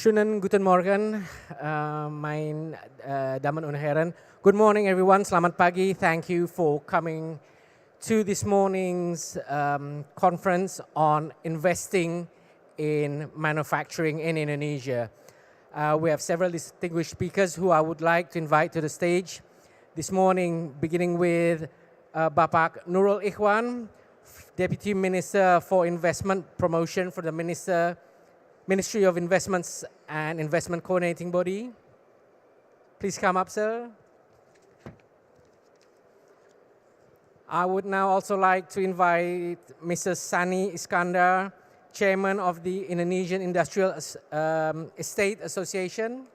Schönen guten Morgen, meine Damen und Herren. Good morning, everyone. Selamat pagi. Thank you for coming to this morning's conference on investing in manufacturing in Indonesia. We have several distinguished speakers who I would like to invite to the stage this morning, beginning with Bapak Nurul Ikhwan, Deputy Minister for Investment Promotion for the Ministry of Investments and Investment Coordinating Body. Please come up, sir. I would now also like to invite Mr. Sani Iskandar, Chairman of the Indonesian Industrial Estate Association.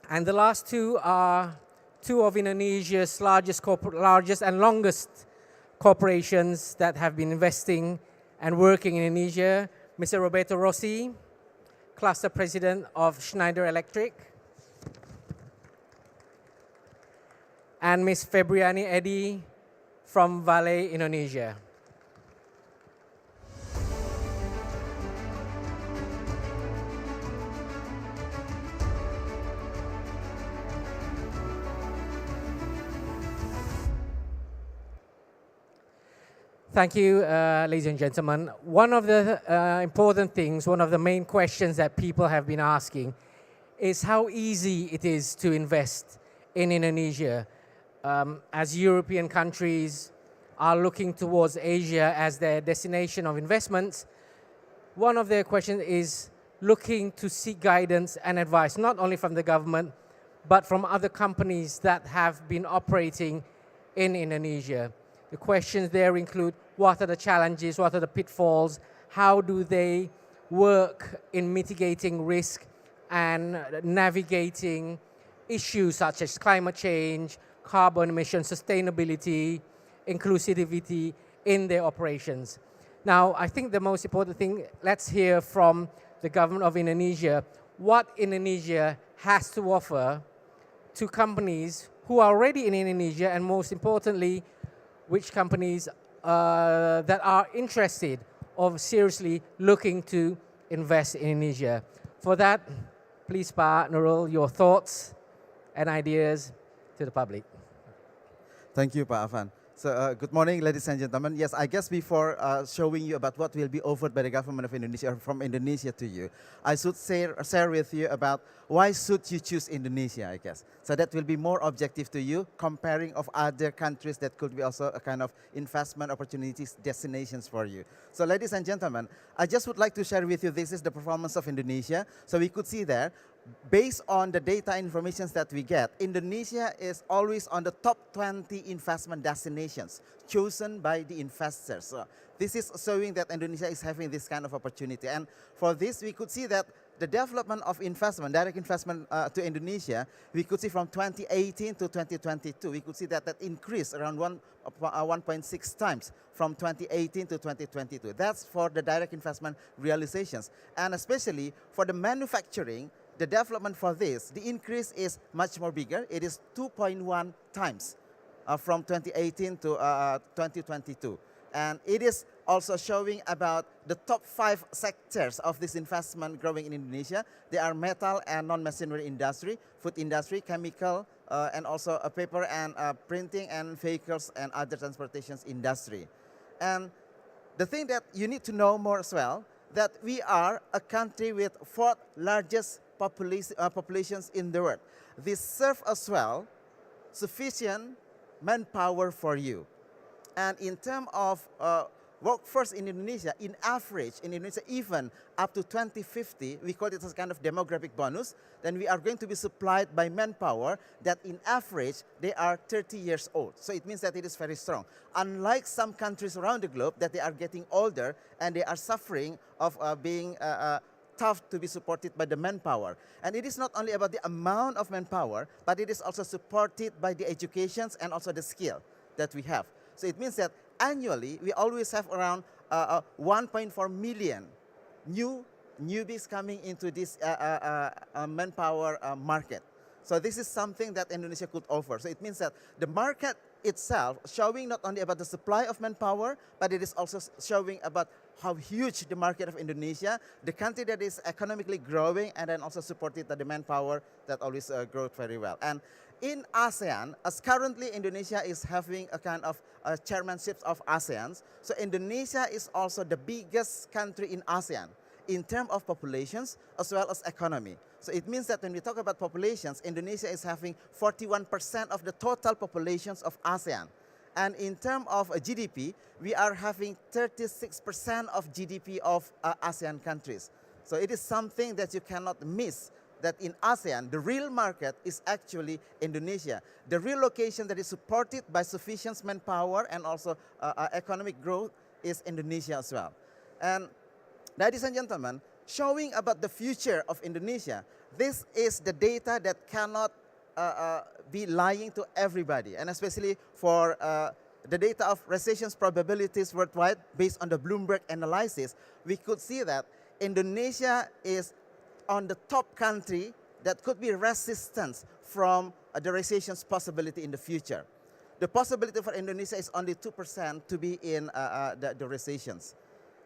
And the last two are two of Indonesia's largest and longest corporations that have been investing and working in Indonesia, Mr. Roberto Rossi, Cluster President of Schneider Electric, and Ms. Febriani Eddy from Vale, Indonesia. Thank you, ladies and gentlemen. One of the important things, one of the main questions that people have been asking is how easy it is to invest in Indonesia. As European countries are looking towards Asia as their destination of investments, one of their questions is looking to seek guidance and advice, not only from the government, but from other companies that have been operating in Indonesia. The questions there include what are the challenges, what are the pitfalls, how do they work in mitigating risk and navigating issues such as climate change, carbon emissions, sustainability, inclusivity in their operations. Now, I think the most important thing, let's hear from the government of Indonesia what Indonesia has to offer to companies who are already in Indonesia, and most importantly, which companies that are interested or seriously looking to invest in Indonesia. For that, please, Pak Nurul, your thoughts and ideas to the public. Thank you, Pak Afan. So, good morning, ladies and gentlemen. Yes, I guess before showing you about what will be offered by the government of Indonesia or from Indonesia to you, I should share with you about why should you choose Indonesia, I guess. So that will be more objective to you, comparing of other countries that could be also a kind of investment opportunities, destinations for you. So, ladies and gentlemen, I just would like to share with you, this is the performance of Indonesia. So we could see there, based on the data information that we get, Indonesia is always on the top 20 investment destinations chosen by the investors. So this is showing that Indonesia is having this kind of opportunity. And for this, we could see that the development of investment, direct investment to Indonesia, we could see from 2018 to 2022, we could see that increased around 1.6 times from 2018 to 2022. That's for the direct investment realizations. And especially for the manufacturing, the development for this, the increase is much more bigger. It is 2.1 times from 2018 to 2022. And it is also showing about the top 5 sectors of this investment growing in Indonesia. They are metal and non-machinery industry, food industry, chemical, and also a paper and printing and vehicles and other transportations industry. And the thing that you need to know more as well, that we are a country with 4th largest populations in the world. This serves as well sufficient manpower for you. And in terms of workforce in Indonesia, in average, in Indonesia, even up to 2050, we call it as kind of demographic bonus, then we are going to be supplied by manpower that in average, they are 30 years old. So it means that it is very strong. Unlike some countries around the globe that they are getting older and they are suffering of being tough to be supported by the manpower. And it is not only about the amount of manpower, but it is also supported by the educations and also the skill that we have. So it means that annually, we always have around 1.4 million newbies coming into this manpower market. So this is something that Indonesia could offer. So it means that the market itself showing not only about the supply of manpower, but it is also showing about how huge the market of Indonesia, the country that is economically growing, and then also supported the demand power that always grows very well. And in ASEAN, as currently Indonesia is having a kind of chairmanship of ASEAN, so Indonesia is also the biggest country in ASEAN in terms of populations as well as economy. So it means that when we talk about populations, Indonesia is having 41% of the total populations of ASEAN. And in terms of GDP, we are having 36% of GDP of ASEAN countries. So it is something that you cannot miss, that in ASEAN, the real market is actually Indonesia. The real location that is supported by sufficient manpower and also economic growth is Indonesia as well. And ladies and gentlemen, showing about the future of Indonesia, this is the data that cannot be lying to everybody, and especially for the data of recession probabilities worldwide based on the Bloomberg analysis, we could see that Indonesia is on the top country that could be resistant from the recession's possibility in the future. The possibility for Indonesia is only 2% to be in the recessions.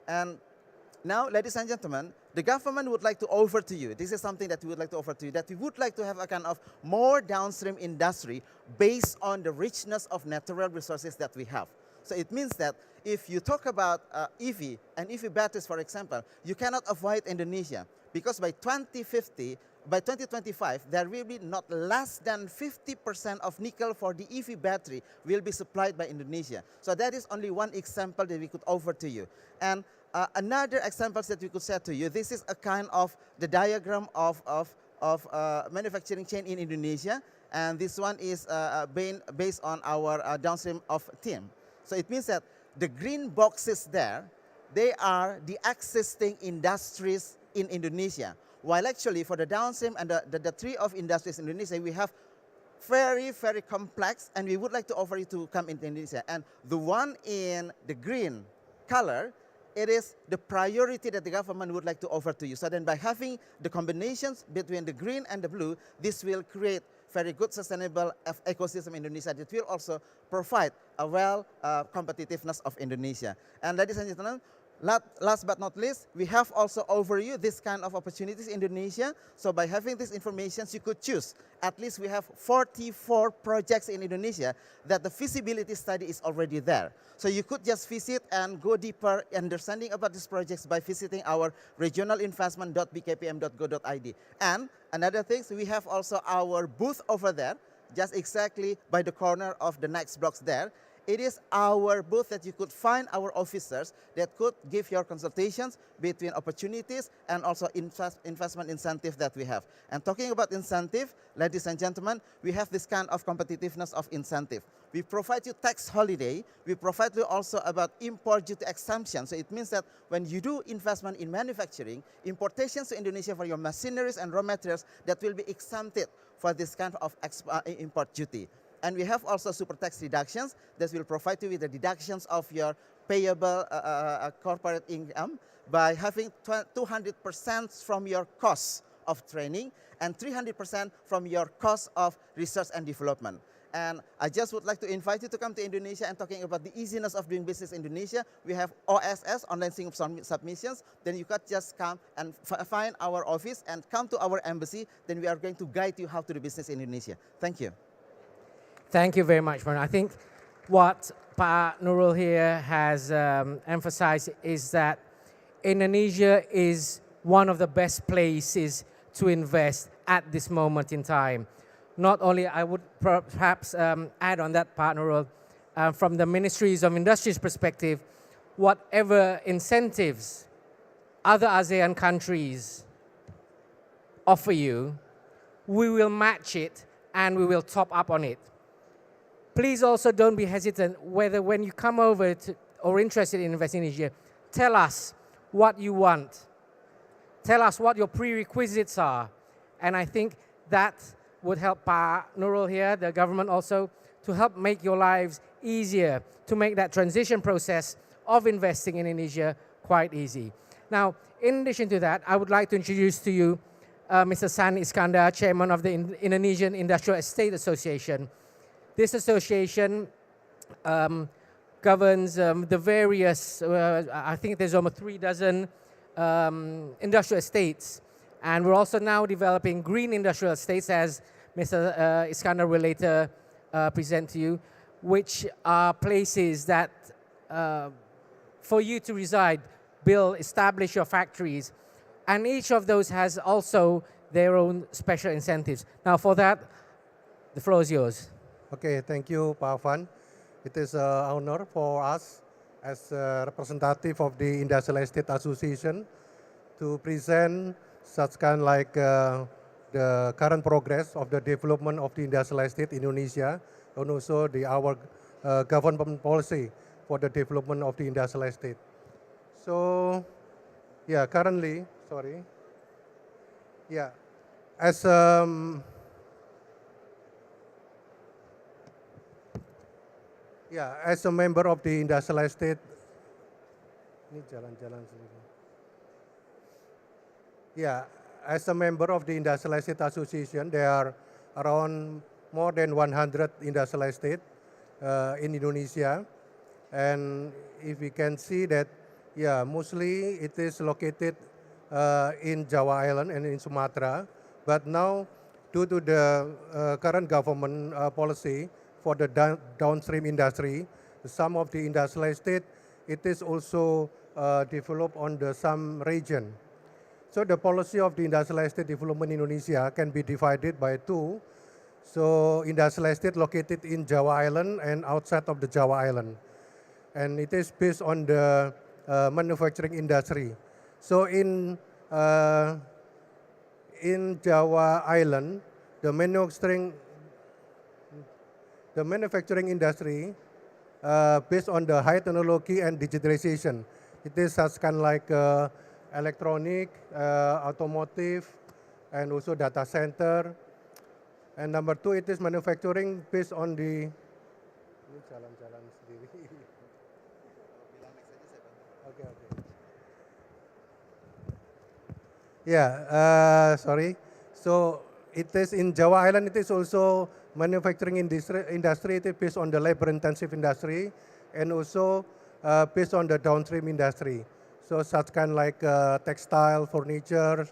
And now, ladies and gentlemen, the government would like to offer to you, this is something that we would like to offer to you, that we would like to have a kind of more downstream industry based on the richness of natural resources that we have. So it means that if you talk about EV and EV batteries, for example, you cannot avoid Indonesia, because by 2050, by 2025, there will be not less than 50% of nickel for the EV battery will be supplied by Indonesia. So that is only one example that we could offer to you. And another example that we could say to you, this is a kind of the diagram of manufacturing chain in Indonesia, and this one is based on our downstream of team. So it means that the green boxes there, they are the existing industries in Indonesia. While actually for the downstream and the tree of industries in Indonesia, we have very, very complex, and we would like to offer you to come into Indonesia. And the one in the green color, it is the priority that the government would like to offer to you. So then by having the combinations between the green and the blue, this will create very good sustainable ecosystem in Indonesia that will also provide a well competitiveness of Indonesia. And ladies and gentlemen, last but not least, we have also over you this kind of opportunities in Indonesia. So by having these information, you could choose. At least we have 44 projects in Indonesia that the feasibility study is already there. So you could just visit and go deeper understanding about these projects by visiting our regionalinvestment.bkpm.go.id. And another thing, we have also our booth over there, just exactly by the corner of the next blocks there. It is our booth that you could find our officers that could give your consultations between opportunities and also investment incentive that we have. And talking about incentive, ladies and gentlemen, we have this kind of competitiveness of incentive. We provide you tax holiday. We provide you also about import duty exemption. So it means that when you do investment in manufacturing, importations to Indonesia for your machineries and raw materials, that will be exempted for this kind of import duty. And we have also super tax reductions that will provide you with the deductions of your payable corporate income by having 200% from your cost of training and 300% from your cost of research and development. And I just would like to invite you to come to Indonesia and talking about the easiness of doing business in Indonesia. We have OSS, online single submissions. Then you can just come and find our office and come to our embassy. Then we are going to guide you how to do business in Indonesia. Thank you. Thank you very much, Maran. I think what Pak Nurul here has emphasized is that Indonesia is one of the best places to invest at this moment in time. Not only, I would perhaps add on that, Pak Nurul, from the Ministries of Industry's perspective, whatever incentives other ASEAN countries offer you, we will match it and we will top up on it. Please also don't be hesitant whether when you come over to, or interested in investing in Indonesia, tell us what you want. Tell us what your prerequisites are. And I think that would help Pak Nurul here, the government also, to help make your lives easier, to make that transition process of investing in Indonesia quite easy. Now, in addition to that, I would like to introduce to you Mr. San Iskandar, Chairman of the Indonesian Industrial Estate Association. This association governs the various, I think there's almost 3 dozen industrial estates. And we're also now developing green industrial estates, as Mr. Iskandar will later present to you, which are places that for you to reside, build, establish your factories. And each of those has also their own special incentives. Now for that, the floor is yours. Okay, thank you, Pak Afan. It is an honor for us as a representative of the Industrial Estate Association to present such kind like the current progress of the development of the industrial estate in Indonesia, and also our government policy for the development of the industrial estate. So, yeah, currently, sorry, yeah, as as a member of the industrial estate, ini jalan-jalan sendiri. Yeah, as a member of the Industrial Estate Association, there are around more than 100 industrial estate in Indonesia. And if we can see that, yeah, mostly it is located in Java Island and in Sumatra. But now, due to the current government policy for the downstream industry, some of the industrial estate, it is also developed on some region. So the policy of the industrial estate development in Indonesia can be divided by two. So industrial estate located in Java Island and outside of the Java Island. And it is based on the manufacturing industry. So in Java Island, the manufacturing industry based on the high technology and digitalization. It is such kind like electronic, automotive, and also data center. And number two, it is manufacturing based on the. Ini jalan-jalan sendiri. Okay. Yeah, sorry. So it is in Java Island. It is also manufacturing industry. It is based on the labor-intensive industry, and also based on the downstream industry. So such kind like textile, furniture,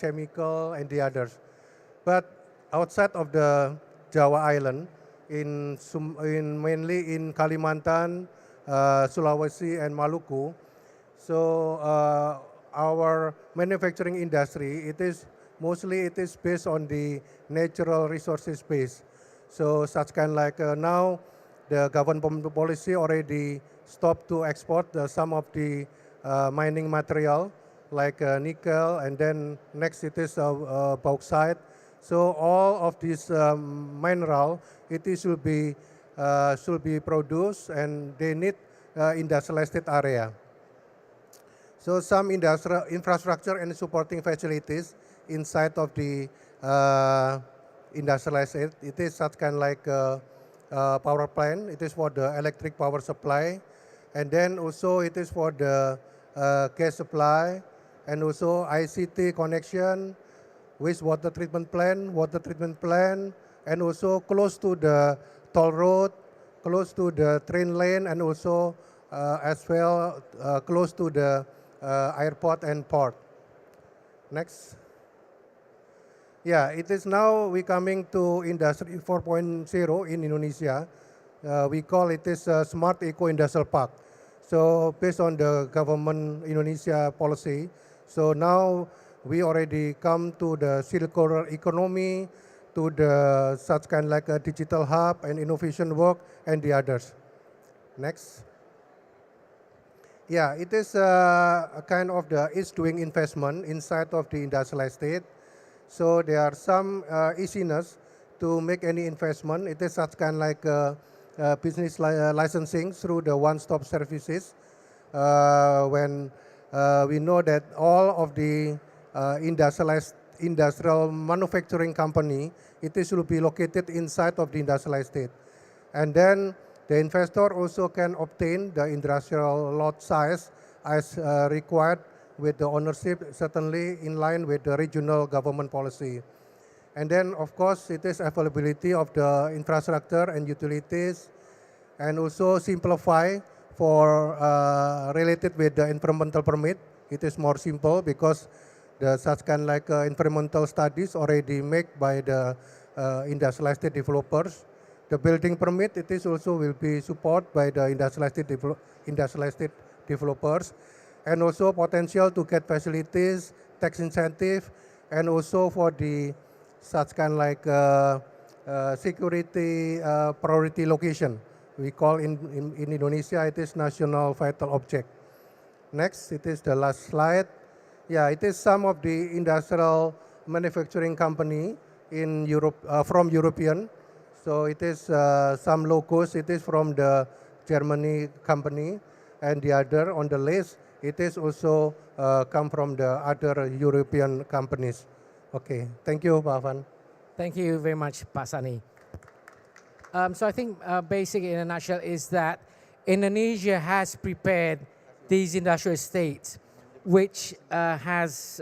chemical, and the others. But outside of the Java Island, mainly in Kalimantan, Sulawesi, and Maluku, so our manufacturing industry, it is based on the natural resources base. So such kind like now, the government policy already stopped to export some of the mining material like nickel, and then next it is bauxite. So all of this mineral, should be produced, and they need industrial estate area. So some industrial infrastructure and supporting facilities inside of the industrial estate, it is such kind like power plant. It is for the electric power supply, and then also it is for the gas supply, and also ICT connection, wastewater treatment plant, water treatment plant, and also close to the toll road, close to the train lane, and also as well close to the airport and port. Next. Yeah, it is now we coming to Industry 4.0 in Indonesia. We call it is a Smart Eco Industrial Park. So based on the government Indonesia policy, so now we already come to the circular economy, to the such kind like a digital hub and innovation work and the others. Next. Yeah, it is a kind of the doing investment inside of the industrial estate. So there are some easiness to make any investment. It is such kind like business licensing through the one-stop services. When we know that all of the industrial manufacturing company, should be located inside of the industrial estate. And then the investor also can obtain the industrial lot size as required with the ownership, certainly in line with the regional government policy. And then, of course, it is availability of the infrastructure and utilities. and also simplify for related with the environmental permit. It is more simple because the such kind like environmental studies already made by the industrial estate developers. The building permit, it is also will be supported by the industrial estate developers, and also potential to get facilities, tax incentive, and also for the such kind like security priority location. We call in Indonesia, it is national vital object. Next, it is the last slide. Yeah, it is some of the industrial manufacturing company in Europe, from European. So it is some logos, it is from the Germany company, and the other on the list, it is also come from the other European companies. Okay, thank you, Pak Afan. Thank you very much, Pak Sani. So I think basically in a nutshell is that Indonesia has prepared these industrial estates, which has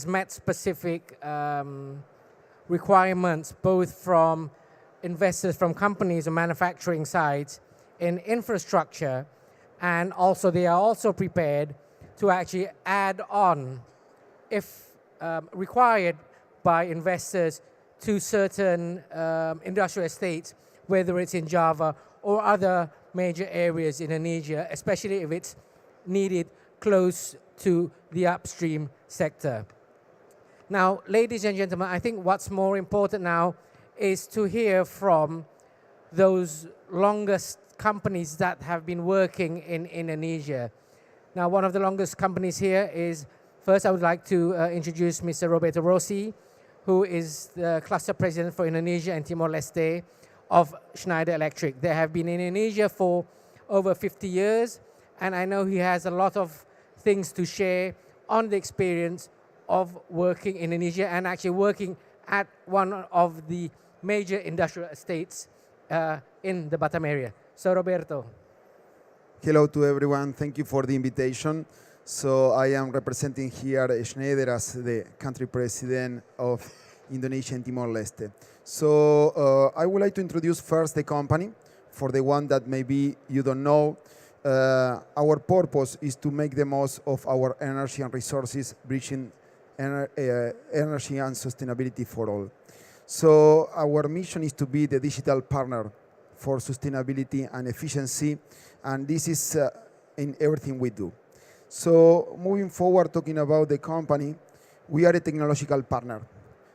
met specific requirements both from investors from companies and manufacturing sites in infrastructure, and also they are also prepared to actually add on, if required by investors, to certain industrial estates, whether it's in Java or other major areas in Indonesia, especially if it's needed close to the upstream sector. Now, ladies and gentlemen, I think what's more important now is to hear from those longest companies that have been working in Indonesia. Now, one of the longest companies here is, first I would like to introduce Mr. Roberto Rossi, who is the cluster president for Indonesia and Timor-Leste of Schneider Electric. They have been in Indonesia for over 50 years, and I know he has a lot of things to share on the experience of working in Indonesia and actually working at one of the major industrial estates in the Batam area. So Roberto. Hello to everyone, thank you for the invitation. So I am representing here Schneider as the country president of Indonesia and Timor-Leste. So I would like to introduce first the company. For the one that maybe you don't know, our purpose is to make the most of our energy and resources, bridging energy and sustainability for all. So our mission is to be the digital partner for sustainability and efficiency, and this is in everything we do. So moving forward, talking about the company, we are a technological partner.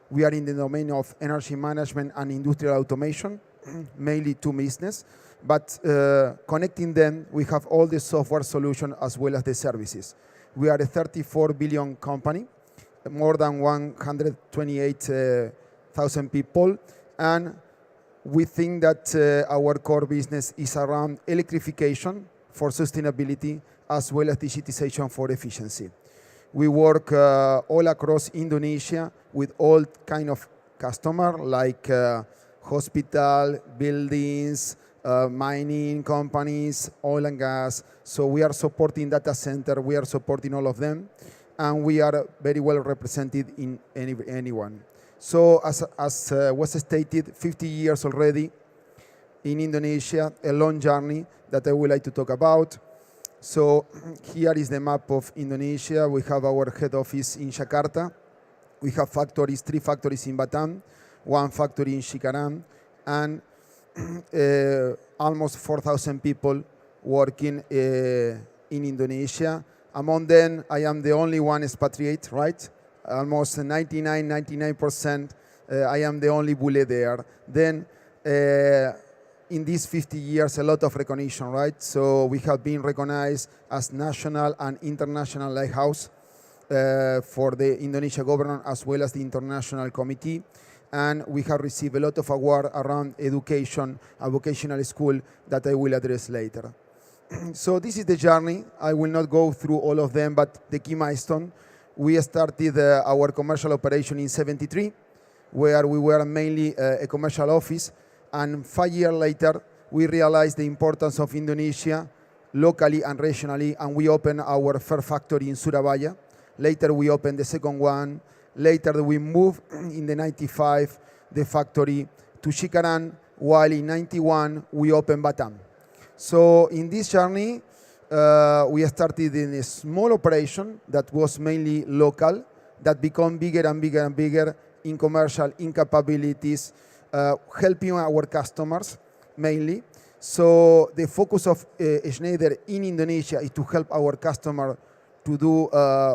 We are in the domain of energy management and industrial automation, mainly to business, but connecting them, we have all the software solution as well as the services. We are a 34 billion company, more than 128,000 people, and we think that our core business is around electrification for sustainability as well as digitization for efficiency. We work all across Indonesia with all kind of customer like hospital, buildings, mining companies, oil and gas. So we are supporting data center, we are supporting all of them, and we are very well represented in anyone. So as was stated, 50 years already in Indonesia, a long journey that I would like to talk about. So here is the map of Indonesia. We have our head office in Jakarta. We have factories, 3 factories in Batam, 1 factory in Cikarang, and almost 4,000 people working in Indonesia. Among them, I am the only one expatriate, right? Almost 99%, I am the only Bule there. Then in these 50 years, a lot of recognition, right? So we have been recognized as national and international lighthouse for the Indonesia government as well as the international committee. And we have received a lot of awards around education, a vocational school that I will address later. So this is the journey. I will not go through all of them, but the key milestone. We started our commercial operation in '73, where we were mainly a commercial office. And 5 years later, we realized the importance of Indonesia locally and regionally, and we opened our first factory in Surabaya. Later, we opened the second one. Later, we moved in the '95 the factory to Cikarang, while in 91 we opened Batam. So in this journey, we started in a small operation that was mainly local, that became bigger and bigger and bigger in commercial, in capabilities, helping our customers mainly. So the focus of Schneider in Indonesia is to help our customer to do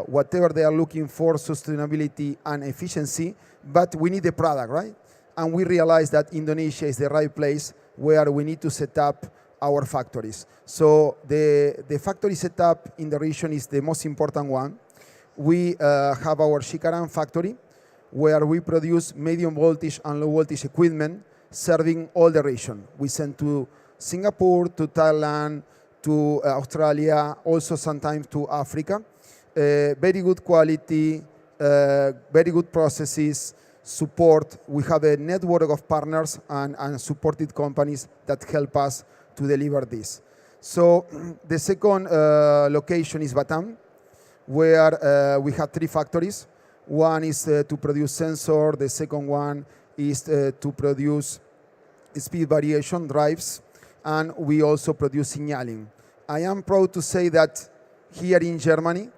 whatever they are looking for, sustainability and efficiency, but we need a product, right? And we realized that Indonesia is the right place where we need to set up our factories. So the factory setup in the region is the most important one. We have our Cikarang factory, where we produce medium voltage and low voltage equipment serving all the region. We send to Singapore, to Thailand, to Australia, also sometimes to Africa. Very good quality, very good processes, support. We have a network of partners and supported companies that help us to deliver this. So the second location is Batam, where we have 3 factories. One is to produce sensor, the second one is to produce speed variation drives, and we also produce signaling. I am proud to say that here in Germany,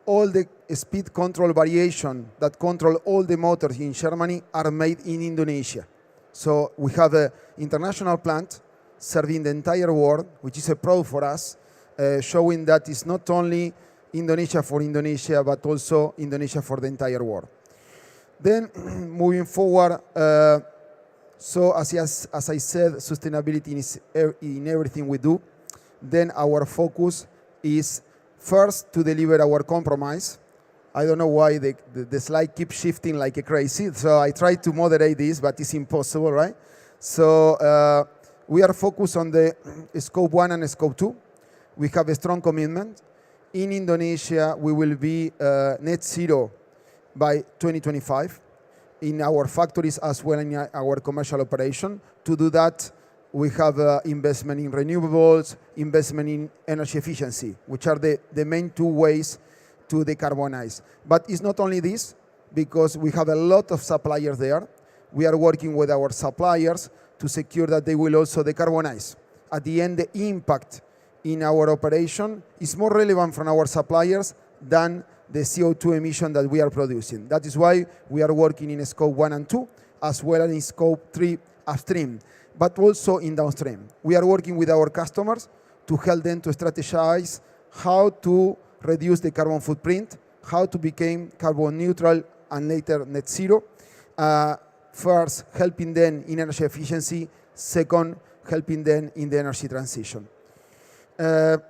all the speed control variation that control all the motors in Germany are made in Indonesia. So we have an international plant serving the entire world, which is a proud for us, showing that it's not only Indonesia for Indonesia, but also Indonesia for the entire world. Then moving forward, so as I said, sustainability is in everything we do. Then our focus is first to deliver our compromise. I don't know why the slide keeps shifting like a crazy, so I try to moderate this, but it's impossible, right? So we are focused on the scope 1 and scope 2. We have a strong commitment. In Indonesia, we will be net zero by 2025 in our factories as well in our commercial operation. To do that, we have investment in renewables, investment in energy efficiency, which are the main 2 ways to decarbonize. But it's not only this, because we have a lot of suppliers there. We are working with our suppliers to secure that they will also decarbonize. At the end, the impact in our operation is more relevant from our suppliers than the CO2 emission that we are producing. That is why we are working in scope 1 and 2, as well as in scope 3 upstream, but also in downstream. We are working with our customers to help them to strategize how to reduce the carbon footprint, how to become carbon neutral and later net zero. First, helping them in energy efficiency. Second, helping them in the energy transition. But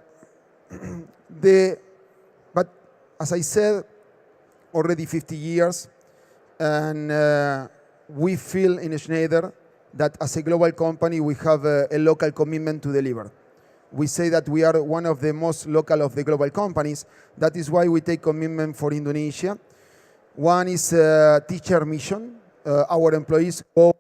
as I said, already 50 years, and we feel in Schneider that as a global company, we have a local commitment to deliver. We say that we are one of the most local of the global companies. That is why we take commitment for Indonesia. One is teacher mission. Our employees go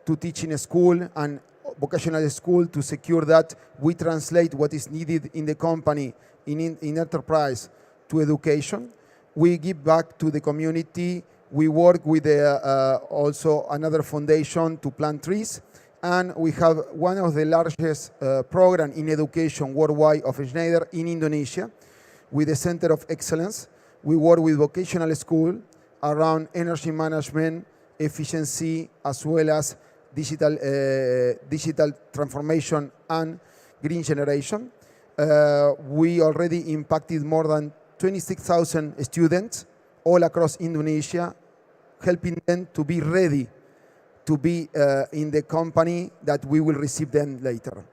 to teach in a school and vocational school to secure that we translate what is needed in the company, in enterprise, to education. We give back to the community. We work with also another foundation to plant trees. And we have one of the largest programs in education worldwide of Schneider in Indonesia with the Center of Excellence. We work with vocational school around energy management, efficiency, as well as digital transformation and green generation. We already impacted more than 26,000 students all across Indonesia, helping them to be ready to be in the company that we will receive them later.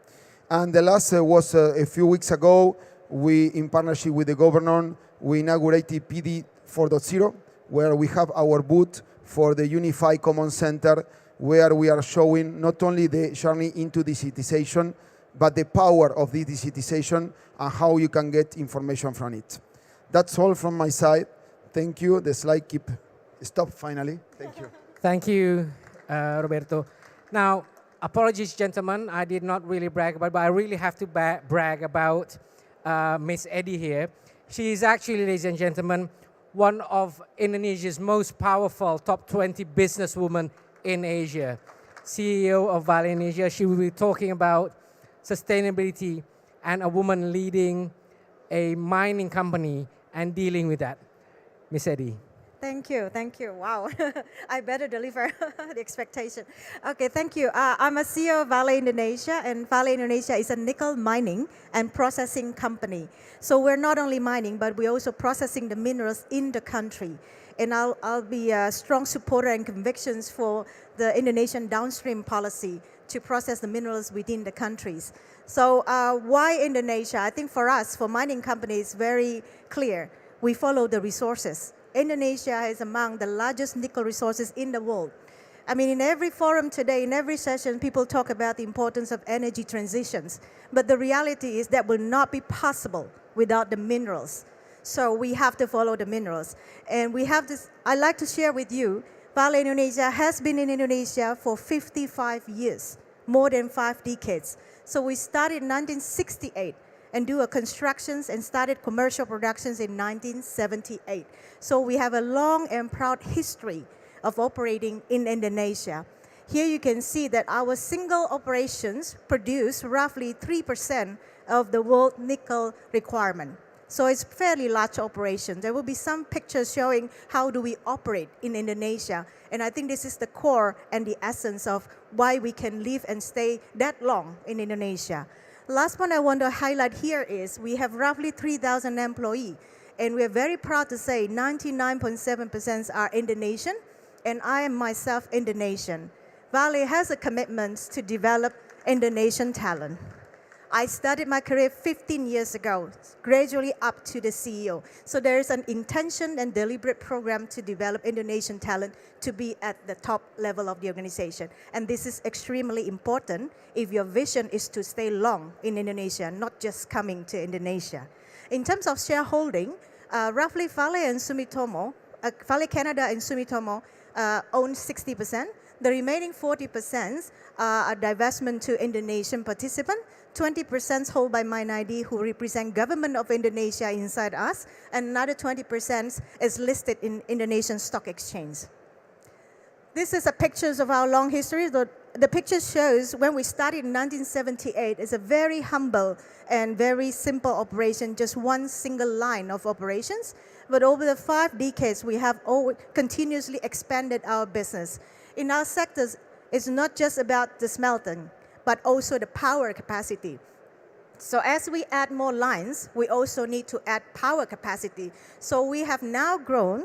And the last was a few weeks ago, we, in partnership with the governor, we inaugurated PD 4.0, where we have our booth for the Unified Common Center, where we are showing not only the journey into digitization, but the power of the digitization and how you can get information from it. That's all from my side. Thank you. The slide stop finally. Thank you. Thank you, Roberto. Now, apologies, gentlemen. I did not really brag about, but I really have to brag about Miss Eddie here. She is actually, ladies and gentlemen, one of Indonesia's most powerful top 20 businesswomen in Asia. CEO of Vale Indonesia. She will be talking about sustainability and a woman leading a mining company and dealing with that. Miss Eddie. Thank you, thank you. Wow, I better deliver the expectation. Okay, thank you. I'm a CEO of Vale Indonesia, and Vale Indonesia is a nickel mining and processing company. So we're not only mining, but we're also processing the minerals in the country. And I'll be a strong supporter and convictions for the Indonesian downstream policy to process the minerals within the countries. So why Indonesia? I think for us, for mining companies, very clear. We follow the resources. Indonesia is among the largest nickel resources in the world. I mean, in every forum today, in every session, people talk about the importance of energy transitions. But the reality is that will not be possible without the minerals. So we have to follow the minerals. And we have this, I'd like to share with you, Vale Indonesia has been in Indonesia for 55 years, more than 5 decades. So we started in 1968. And do a constructions and started commercial productions in 1978. So we have a long and proud history of operating in Indonesia. Here you can see that our single operations produce roughly 3% of the world nickel requirement. So it's fairly large operation. There will be some pictures showing how do we operate in Indonesia. And I think this is the core and the essence of why we can live and stay that long in Indonesia. Last one I want to highlight here is we have roughly 3,000 employees, and we are very proud to say 99.7% are Indonesian, and I am myself Indonesian. Vale has a commitment to develop Indonesian talent. I started my career 15 years ago, gradually up to the CEO. So there is an intention and deliberate program to develop Indonesian talent to be at the top level of the organization. And this is extremely important if your vision is to stay long in Indonesia, not just coming to Indonesia. In terms of shareholding, roughly Vale and Sumitomo, Vale Canada and Sumitomo own 60%. The remaining 40% are divestment to Indonesian participant. 20% held by minority who represent government of Indonesia inside us, and another 20% is listed in Indonesian Stock Exchange. This is a pictures of our long history. The picture shows when we started in 1978, it's a very humble and very simple operation, just one single line of operations. But over the 5 decades, we have continuously expanded our business. In our sectors, it's not just about the smelting, but also the power capacity. So as we add more lines, we also need to add power capacity. So we have now grown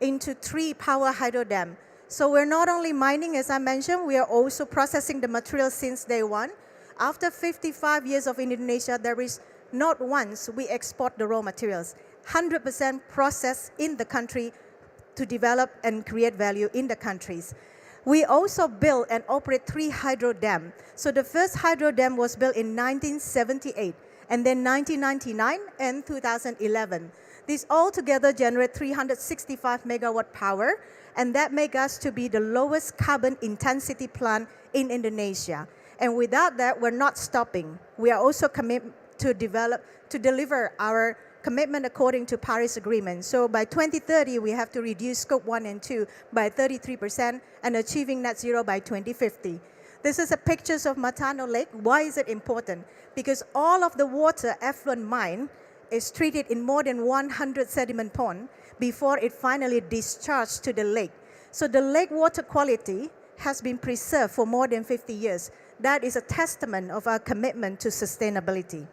into 3 power hydro dams. So we're not only mining, as I mentioned, we are also processing the material since day one. After 55 years of Indonesia, there is not once we export the raw materials. 100% processed in the country to develop and create value in the countries. We also build and operate 3 hydro dams. So the first hydro dam was built in 1978, and then 1999 and 2011. These all together generate 365 megawatt power, and that makes us to be the lowest carbon intensity plant in Indonesia. And without that, we're not stopping. We are also committed to deliver our commitment according to Paris Agreement. So by 2030, we have to reduce scope 1 and 2 by 33% and achieving net zero by 2050. This is a pictures of Matano Lake. Why is it important? Because all of the water effluent mine is treated in more than 100 sediment ponds before it finally discharged to the lake. So the lake water quality has been preserved for more than 50 years. That is a testament of our commitment to sustainability.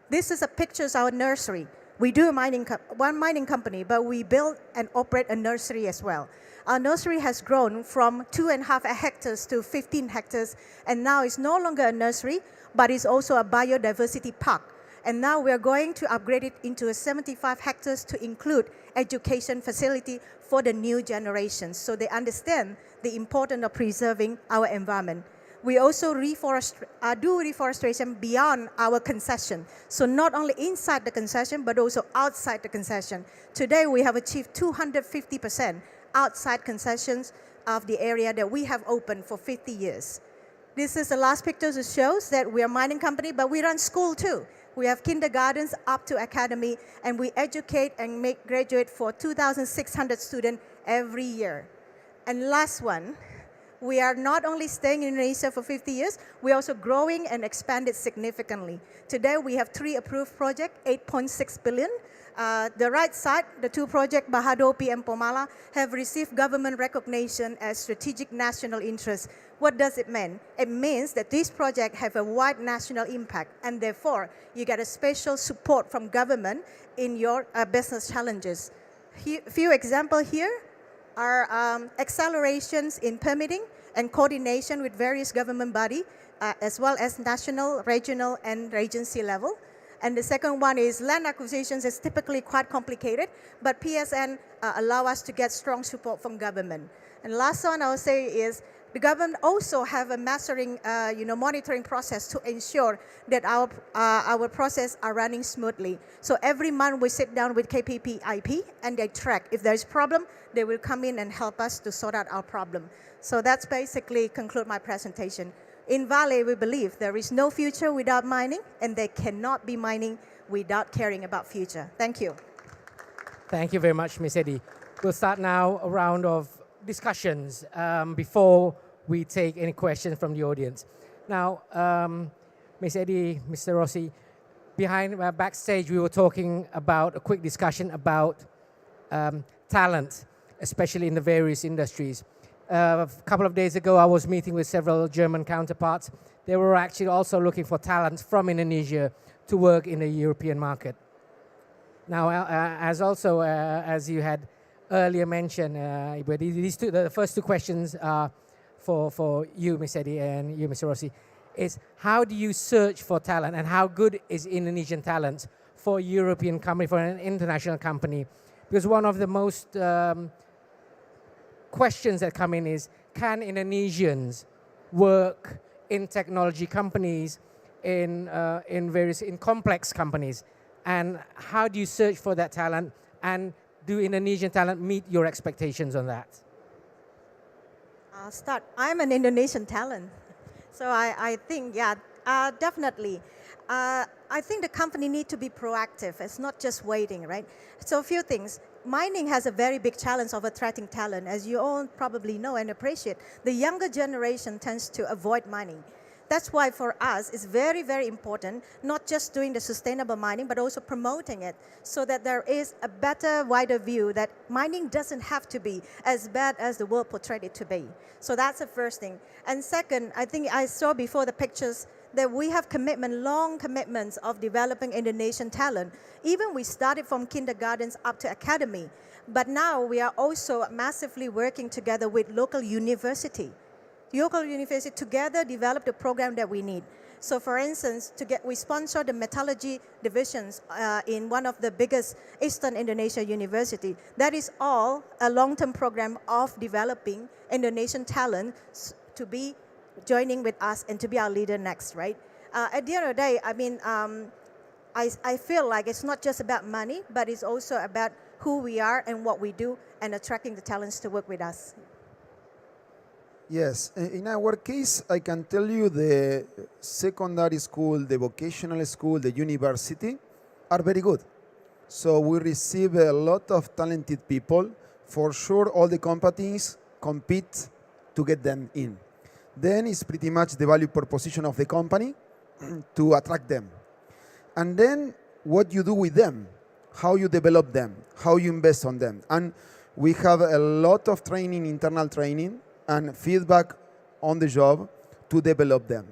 This is a picture of our nursery. We do one mining company, but we build and operate a nursery as well. Our nursery has grown from 2.5 hectares to 15 hectares, and now it's no longer a nursery, but it's also a biodiversity park. And now we're going to upgrade it into a 75 hectares to include education facility for the new generations, so they understand the importance of preserving our environment. We also do reforestation beyond our concession. So not only inside the concession, but also outside the concession. Today, we have achieved 250% outside concessions of the area that we have opened for 50 years. This is the last picture that shows that we are a mining company, but we run school too. We have kindergartens up to academy, and we educate and make graduate for 2,600 students every year. And last one, we are not only staying in Indonesia for 50 years, we're also growing and expanded significantly. Today, we have 3 approved projects, 8.6 billion. The right side, the 2 projects, Bahadopi and Pomala, have received government recognition as strategic national interest. What does it mean? It means that these projects have a wide national impact, and therefore, you get a special support from government in your business challenges. Few examples here are accelerations in permitting and coordination with various government bodies, as well as national, regional, and agency level. And the second one is land acquisitions is typically quite complicated, but PSN allow us to get strong support from government. And last one I will say is the government also have a monitoring process to ensure that our process are running smoothly. So every month we sit down with KPPIP and they track. If there is problem, they will come in and help us to sort out our problem. So that's basically conclude my presentation. In Vale, we believe there is no future without mining, and there cannot be mining without caring about future. Thank you. Thank you very much, Ms. Eddie. We'll start now a round of discussions before we take any questions from the audience. Now, Ms. Eddie, Mr. Rossi, backstage we were talking about a quick discussion about talent, especially in the various industries. A couple of days ago, I was meeting with several German counterparts. They were actually also looking for talent from Indonesia to work in the European market. Now, as you had earlier mentioned, the first 2 questions are for you, Ms. Eddie, and you, Mr. Rossi, is how do you search for talent, and how good is Indonesian talent for a European company, for an international company? Because one of the most questions that come in is, can Indonesians work in technology companies, in complex companies? And how do you search for that talent? And do Indonesian talent meet your expectations on that? I'll start. I'm an Indonesian talent. So I think, definitely. I think the company need to be proactive. It's not just waiting, right? So a few things. Mining has a very big challenge of attracting talent, as you all probably know and appreciate. The younger generation tends to avoid mining. That's why for us, it's very, very important, not just doing the sustainable mining, but also promoting it so that there is a better, wider view that mining doesn't have to be as bad as the world portrayed it to be. So that's the first thing. And second, I think I saw before the pictures that we have long commitments of developing Indonesian talent. Even we started from kindergartens up to academy. But now we are also massively working together with local university. Local university together develop the program that we need. So for instance, we sponsor the metallurgy divisions in one of the biggest Eastern Indonesia university. That is all a long-term program of developing Indonesian talent to be joining with us and to be our leader next, right? At the end of the day, I mean, I feel like it's not just about money, but it's also about who we are and what we do and attracting the talents to work with us. Yes, in our case, I can tell you the secondary school, the vocational school, the university are very good. So we receive a lot of talented people. For sure, all the companies compete to get them in. Then it's pretty much the value proposition of the company to attract them. And then what you do with them, how you develop them, how you invest on them. And we have a lot of training, internal training, and feedback on the job to develop them.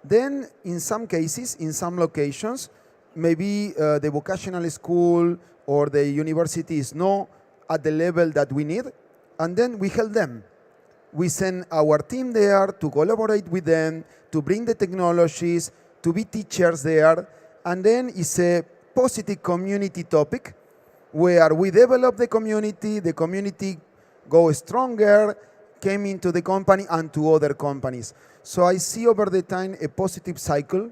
Then in some cases, in some locations, maybe the vocational school or the university is not at the level that we need, and then we help them. We send our team there to collaborate with them, to bring the technologies, to be teachers there, and then it's a positive community topic where we develop the community goes stronger, came into the company and to other companies. So I see over the time a positive cycle.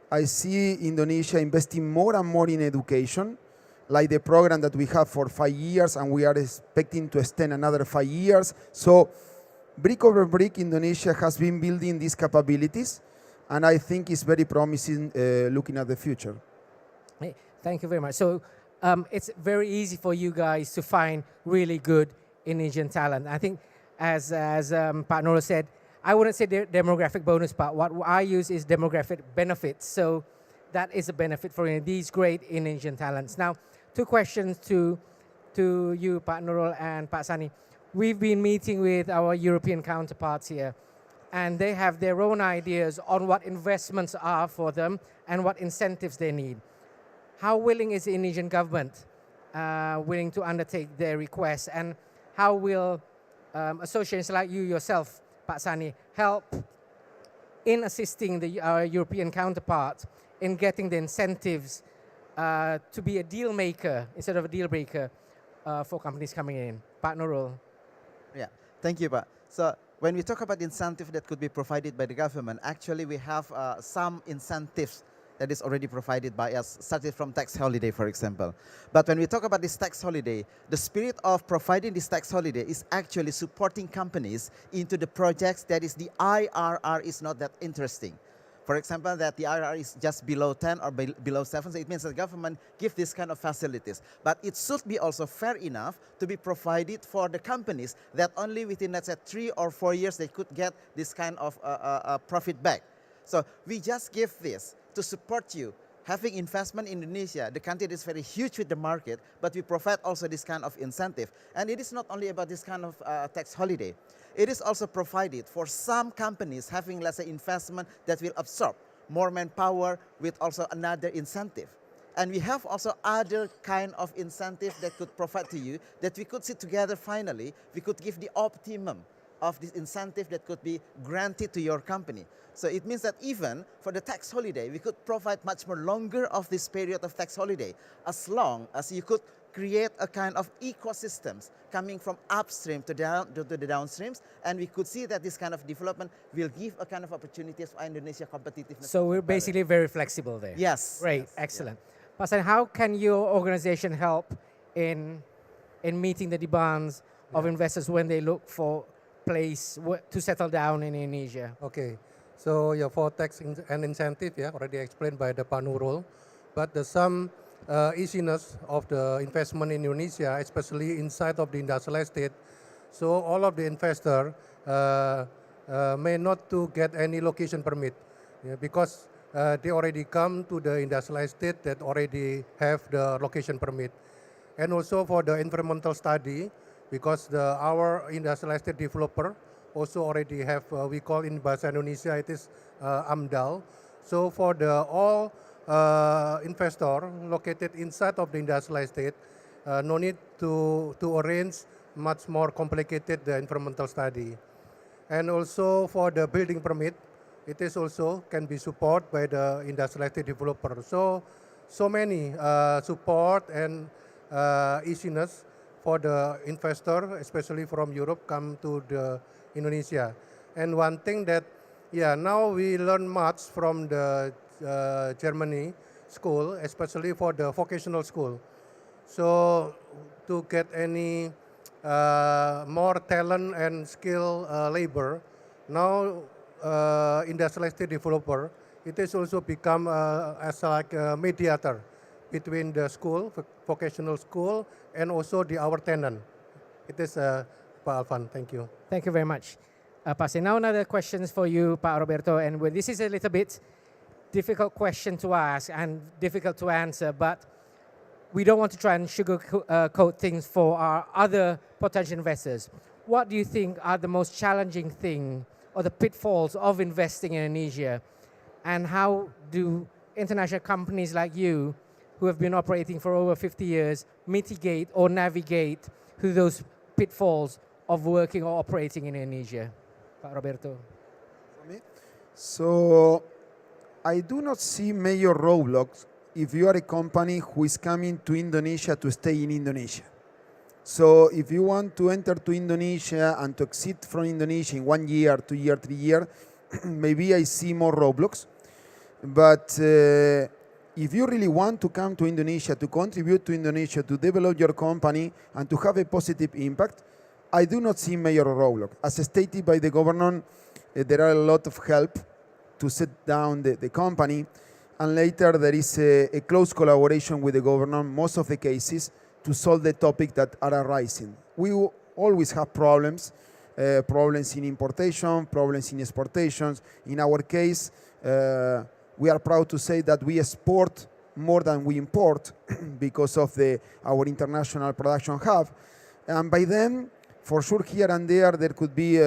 I see Indonesia investing more and more in education, like the program that we have for 5 years, and we are expecting to extend another 5 years. So brick over brick, Indonesia has been building these capabilities, and I think it's very promising looking at the future. Hey, thank you very much. So it's very easy for you guys to find really good Indonesian talent. I think as Pak Nurul said, I wouldn't say demographic bonus, but what I use is demographic benefits. So that is a benefit for these great Indonesian talents. Now, two questions to you, Pak Nurul and Pak Sani. We've been meeting with our European counterparts here, and they have their own ideas on what investments are for them and what incentives they need. How willing is the Indonesian government willing to undertake their requests, and how will associations like you yourself, Pak Sani, help in assisting our European counterparts in getting the incentives to be a deal maker instead of a deal breaker for companies coming in? Pak Nurul. Yeah, thank you, Pak. So when we talk about incentive that could be provided by the government, actually we have some incentives that is already provided by us, started from tax holiday, for example. But when we talk about this tax holiday, the spirit of providing this tax holiday is actually supporting companies into the projects that is the IRR is not that interesting. For example, that the IRR is just below 10 or below 7, so it means that the government gives this kind of facilities. But it should be also fair enough to be provided for the companies that only within, let's say, 3 or 4 years they could get this kind of profit back. So we just give this to support you. Having investment in Indonesia, the country is very huge with the market, but we provide also this kind of incentive. And it is not only about this kind of tax holiday. It is also provided for some companies having, let's say, investment that will absorb more manpower with also another incentive. And we have also other kind of incentive that could provide to you that we could sit together finally, we could give the optimum of this incentive that could be granted to your company. So it means that even for the tax holiday, we could provide much more longer of this period of tax holiday, as long as you could create a kind of ecosystems coming from upstream to the downstreams, and we could see that this kind of development will give a kind of opportunities for Indonesia competitiveness. So we're basically very flexible there. Yes. Great, yes, excellent. Pastor, how can your organization help in meeting the demands of investors when they look for place to settle down in Indonesia? Okay, so yeah, for tax and incentive, yeah, already explained by the Pak Nurul, but the some easiness of the investment in Indonesia, especially inside of the industrial estate. So all of the investor may not to get any location permit, yeah, because they already come to the industrial estate that already have the location permit. And also for the environmental study, because our industrial estate developer also already have, we call in Bahasa Indonesia, it is AMDAL. So for the all investor located inside of the industrial estate, no need to arrange much more complicated the environmental study. And also for the building permit, it is also can be supported by the industrial estate developer. So many support and easiness for the investor, especially from Europe, come to the Indonesia. And one thing that, yeah, now we learn much from the Germany school, especially for the vocational school. So to get any more talent and skill labor, now industrial estate developer, it has also become as like a mediator between the school, vocational school, and also our tenant. It is Pak Alvan. Thank you. Thank you very much, Pastor. Now another question for you, Pak Roberto, and this is a little bit difficult question to ask and difficult to answer, but we don't want to try and sugarcoat things for our other potential investors. What do you think are the most challenging thing or the pitfalls of investing in Indonesia, and how do international companies like you, who have been operating for over 50 years, mitigate or navigate through those pitfalls of working or operating in Indonesia? Pak Roberto. So I do not see major roadblocks if you are a company who is coming to Indonesia to stay in Indonesia. So if you want to enter to Indonesia and to exit from Indonesia in 1 year, 2 year, 3 year, maybe I see more roadblocks. But if you really want to come to Indonesia, to contribute to Indonesia, to develop your company and to have a positive impact, I do not see major roadblocks. As stated by the governor, there are a lot of help to set down the company, and later there is a close collaboration with the governor, most of the cases, to solve the topic that are arising. We always have problems problems in importation, problems in exportations. In our case, we are proud to say that we export more than we import because of our international production hub. And by then, for sure, here and there could be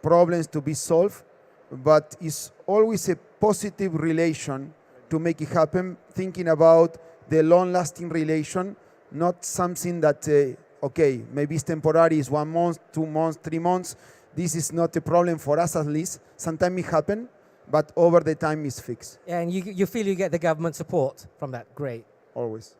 problems to be solved, but it's always a positive relation to make it happen, thinking about the long-lasting relation, not something that, okay, maybe it's temporary, it's 1 month, 2 months, 3 months. This is not a problem for us at least. Sometimes it happens, but over the time it's fixed. Yeah, and you feel you get the government support from that. Great. Always.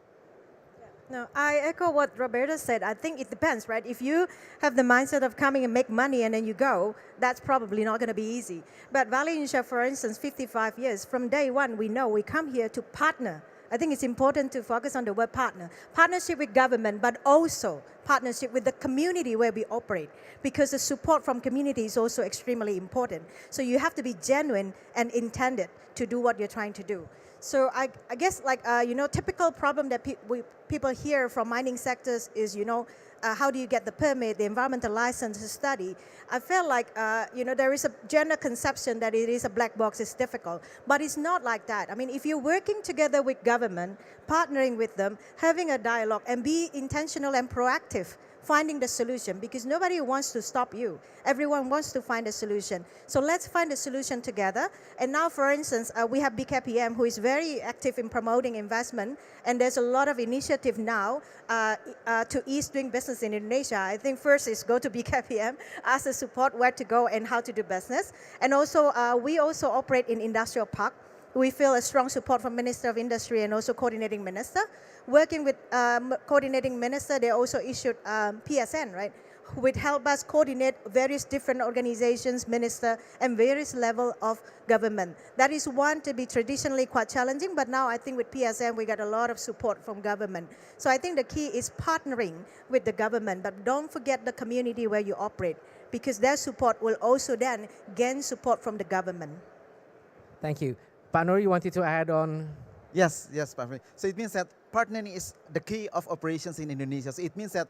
No, I echo what Roberto said. I think it depends, right? If you have the mindset of coming and make money and then you go, that's probably not going to be easy. But Vale Indonesia, for instance, 55 years, from day one, we know we come here to partner. I think it's important to focus on the word partner. Partnership with government, but also partnership with the community where we operate, because the support from community is also extremely important. So you have to be genuine and intended to do what you're trying to do. So I guess typical problem that people hear from mining sectors is, how do you get the permit, the environmental license to study? I feel like, there is a general conception that it is a black box, it's difficult, but it's not like that. I mean, if you're working together with government, partnering with them, having a dialogue and be intentional and proactive, finding the solution, because nobody wants to stop you. Everyone wants to find a solution. So let's find a solution together. And now, for instance, we have BKPM, who is very active in promoting investment. And there's a lot of initiative now to ease doing business in Indonesia. I think first is go to BKPM, ask the support where to go and how to do business. And also, we also operate in industrial park. We feel a strong support from Minister of Industry and also Coordinating Minister. Working with Coordinating Minister, they also issued PSN, right? Which help us coordinate various different organizations, minister, and various level of government. That is one to be traditionally quite challenging, but now I think with PSN, we got a lot of support from government. So I think the key is partnering with the government, but don't forget the community where you operate, because their support will also then gain support from the government. Thank you. Pak Nur, you wanted to add on? Yes, perfect. So it means that partnering is the key of operations in Indonesia. So it means that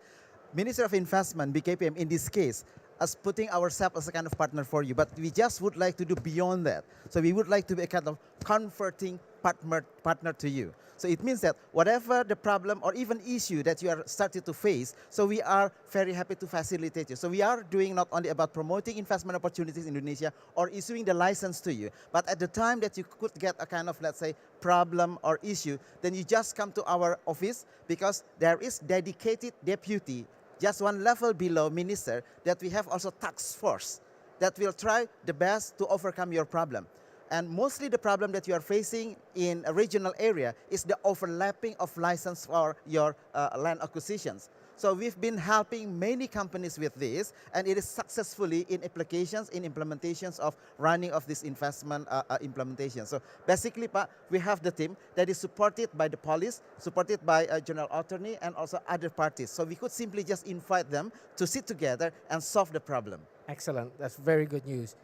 Minister of Investment, BKPM, in this case, as putting ourselves as a kind of partner for you, but we just would like to do beyond that. So we would like to be a kind of converting partner to you. So it means that whatever the problem or even issue that you are starting to face, so we are very happy to facilitate you. So we are doing not only about promoting investment opportunities in Indonesia or issuing the license to you, but at the time that you could get a kind of, let's say, problem or issue, then you just come to our office, because there is dedicated deputy, just one level below minister, that we have also task force that will try the best to overcome your problem. And mostly the problem that you are facing in a regional area is the overlapping of license for your land acquisitions. So we've been helping many companies with this, and it is successfully in applications, in implementations of running of this investment implementation. So basically, we have the team that is supported by the police, supported by a general attorney, and also other parties. So we could simply just invite them to sit together and solve the problem. Excellent. That's very good news.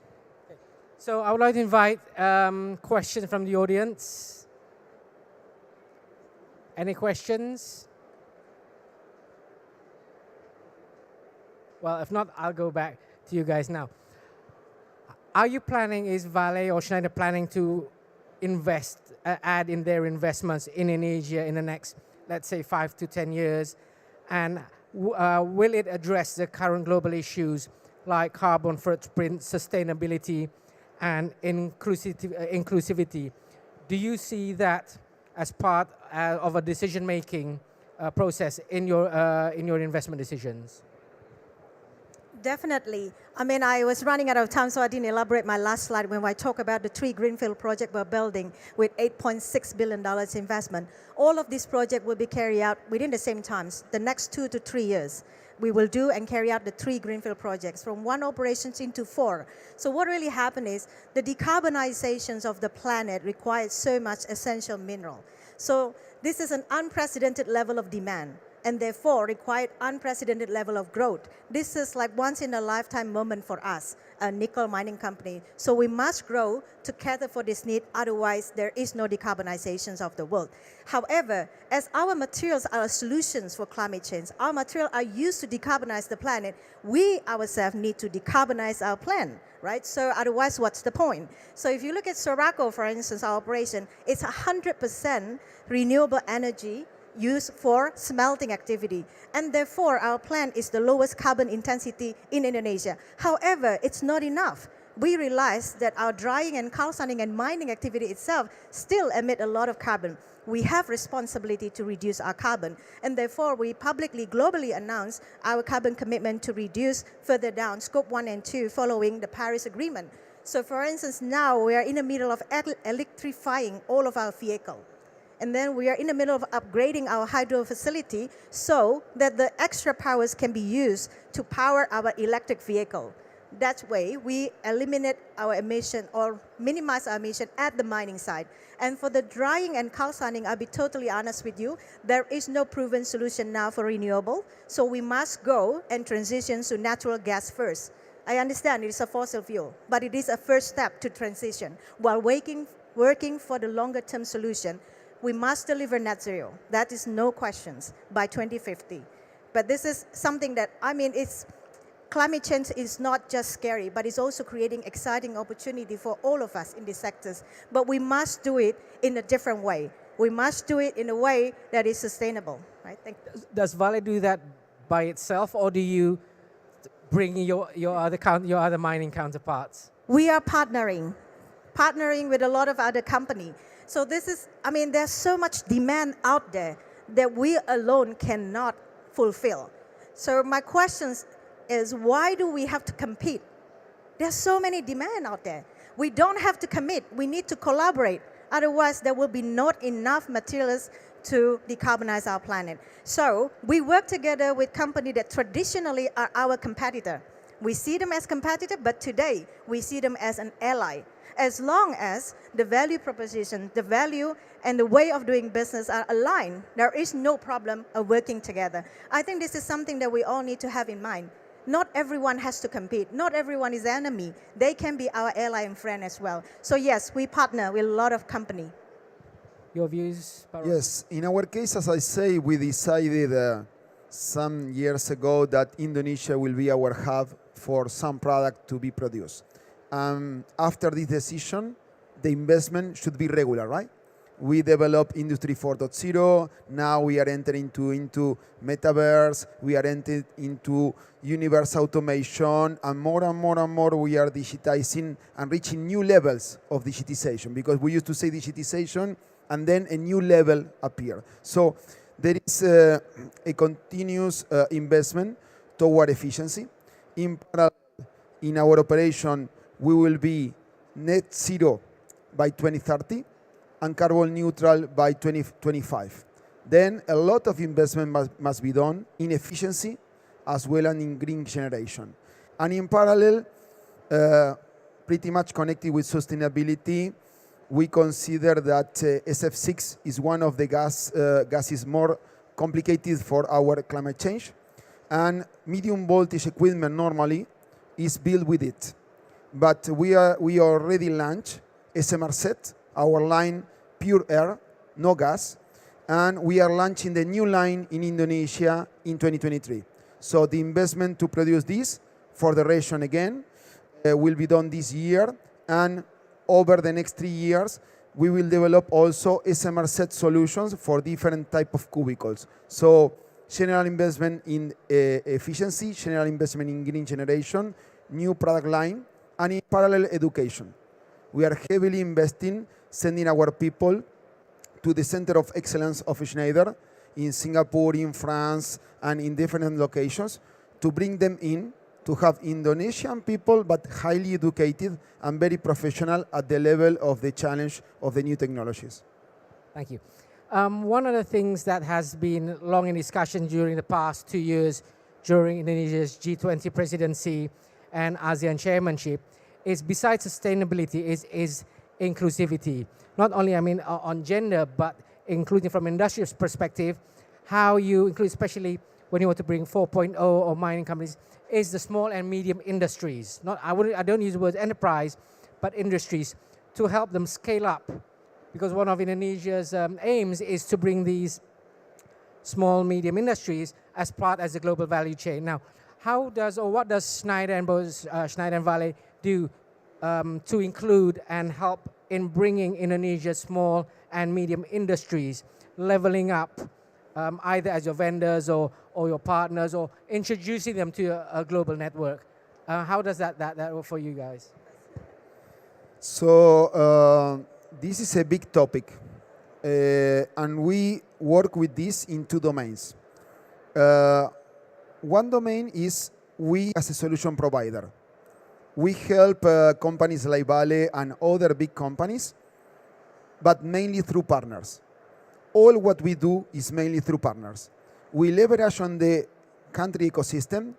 So I would like to invite questions from the audience. Any questions? Well, if not, I'll go back to you guys now. Are you planning, is Vale or Schneider planning to invest, add in their investments in Indonesia in the next, let's say, 5 to 10 years? And will it address the current global issues like carbon footprint, sustainability, and inclusivity? Do you see that as part of a decision-making process in your investment decisions? Definitely. I mean, I was running out of time, so I didn't elaborate my last slide when I talk about the 3 greenfield projects we're building with $8.6 billion investment. All of these projects will be carried out within the same times, the next 2 to 3 years. We will do and carry out the 3 greenfield projects from 1 operations into 4. So what really happened is the decarbonizations of the planet requires so much essential mineral. So this is an unprecedented level of demand. and therefore required unprecedented level of growth. This is like once in a lifetime moment for us, a nickel mining company. So we must grow to cater for this need, otherwise there is no decarbonization of the world. However, as our materials are solutions for climate change, our materials are used to decarbonize the planet, we ourselves need to decarbonize our planet. Right? So otherwise, what's the point? So if you look at Sorako, for instance, our operation, it's 100% renewable energy used for smelting activity. And therefore, our plant is the lowest carbon intensity in Indonesia. However, it's not enough. We realize that our drying and calcining and mining activity itself still emit a lot of carbon. We have responsibility to reduce our carbon, and therefore we publicly, globally announce our carbon commitment to reduce further down Scope 1 and 2 following the Paris Agreement. So for instance, now we are in the middle of electrifying all of our vehicles. And then we are in the middle of upgrading our hydro facility so that the extra powers can be used to power our electric vehicle. That way, we eliminate our emission or minimize our emission at the mining site. And for the drying and calcining, I'll be totally honest with you, there is no proven solution now for renewable. So we must go and transition to natural gas first. I understand it is a fossil fuel, but it is a first step to transition. While working for the longer term solution, we must deliver net zero. That is no questions by 2050. But this is something that, climate change is not just scary, but it's also creating exciting opportunity for all of us in these sectors. But we must do it in a different way. We must do it in a way that is sustainable. Right? Thank you. Does Vale do that by itself, or do you bring your other mining counterparts? We are partnering with a lot of other companies. So this is, there's so much demand out there that we alone cannot fulfill. So my questions is, why do we have to compete? There's so many demand out there. We don't have to commit. We need to collaborate. Otherwise, there will be not enough materials to decarbonize our planet. So we work together with companies that traditionally are our competitor. We see them as competitor, but today we see them as an ally. As long as the value proposition, the value and the way of doing business are aligned, there is no problem of working together. I think this is something that we all need to have in mind. Not everyone has to compete. Not everyone is enemy. They can be our ally and friend as well. So yes, we partner with a lot of companies. Your views, Parag? Yes, in our case, as I say, we decided some years ago that Indonesia will be our hub for some product to be produced. After this decision, the investment should be regular, right? We developed Industry 4.0. Now we are entering into metaverse. We are entering into universe automation, and more we are digitizing and reaching new levels of digitization, because we used to say digitization and then a new level appear. So there is a continuous investment toward efficiency. In parallel, in our operation, we will be net zero by 2030 and carbon neutral by 2025. Then a lot of investment must be done in efficiency as well as in green generation. And in parallel, pretty much connected with sustainability, we consider that SF6 is one of the gases more complicated for our climate change. And medium voltage equipment normally is built with it. But we already launched SMR set, our line pure air, no gas, and we are launching the new line in Indonesia in 2023. So the investment to produce this for the region again will be done this year, and over the next 3 years, we will develop also SMR set solutions for different type of cubicles. So general investment in efficiency, general investment in green generation, new product line, and in parallel education. We are heavily investing, sending our people to the Center of Excellence of Schneider in Singapore, in France, and in different locations to bring them in, to have Indonesian people, but highly educated and very professional at the level of the challenge of the new technologies. Thank you. One of the things that has been long in discussion during the past 2 years during Indonesia's G20 presidency and ASEAN chairmanship is, besides sustainability, is inclusivity. Not only, on gender, but including from industrial perspective, how you include, especially when you want to bring 4.0 or mining companies, is the small and medium industries. I don't use the word enterprise, but industries, to help them scale up. Because one of Indonesia's aims is to bring these small, medium industries as a global value chain. Now, what does Schneider and Vale do to include and help in bringing Indonesia's small and medium industries leveling up, either as your vendors or your partners, or introducing them to a global network? How does that work for you guys? So this is a big topic, and we work with this in two domains. One domain is we as a solution provider. We help companies like Vale and other big companies, but mainly through partners. All what we do is mainly through partners. We leverage on the country ecosystem,